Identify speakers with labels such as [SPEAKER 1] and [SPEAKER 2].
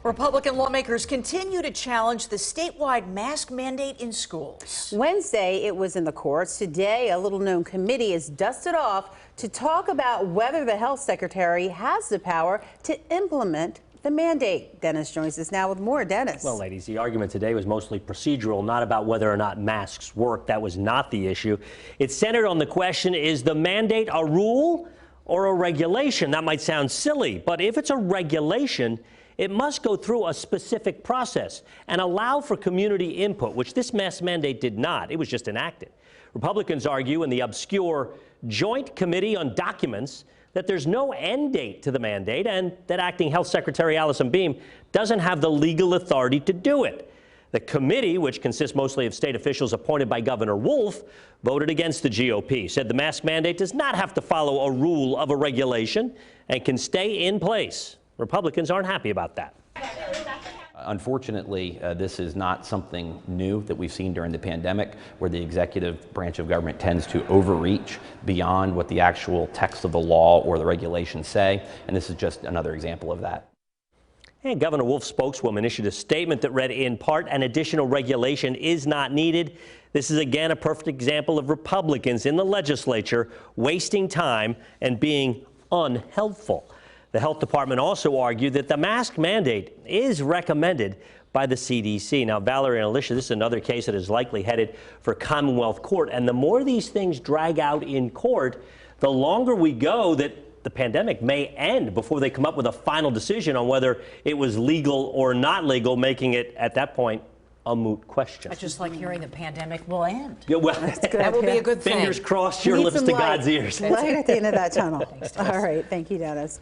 [SPEAKER 1] Republican lawmakers continue to challenge the statewide mask mandate in schools.
[SPEAKER 2] Wednesday, it was in the courts. Today, a little-known committee is dusted off to talk about whether the health secretary has the power to implement the mandate. Dennis joins us now with more. Dennis.
[SPEAKER 3] Well, ladies, the argument today was mostly procedural, not about whether or not masks work. That was not the issue. It centered on the question, is the mandate a rule or a regulation? That might sound silly, but if it's a regulation, it must go through a specific process and allow for community input, which this mask mandate did not. It was just enacted. Republicans argue in the obscure Joint Committee on Documents that there's no end date to the mandate and that Acting Health Secretary Allison Beam doesn't have the legal authority to do it. The committee, which consists mostly of state officials appointed by Governor Wolf, voted against the GOP, said the mask mandate does not have to follow a rule of a regulation and can stay in place. Republicans aren't happy about that.
[SPEAKER 4] Unfortunately, this is not something new that we've seen during the pandemic, where the executive branch of government tends to overreach beyond what the actual text of the law or the regulations say, and this is just another example of that.
[SPEAKER 3] And Governor Wolf's spokeswoman issued a statement that read, in part, an additional regulation is not needed. This is again a perfect example of Republicans in the legislature wasting time and being unhelpful. The health department also argued that the mask mandate is recommended by the CDC. Now, Valerie and Alicia, this is another case that is likely headed for Commonwealth Court. And the more these things drag out in court, the longer we go that the pandemic may end before they come up with a final decision on whether it was legal or not legal, making it, at that point, a moot question.
[SPEAKER 1] I just like hearing the pandemic will end.
[SPEAKER 3] Yeah, well,
[SPEAKER 1] that will be a good thing.
[SPEAKER 3] Fingers crossed, your lips to God's ears.
[SPEAKER 2] Light at the end of that tunnel. All right. Thank you, Dennis.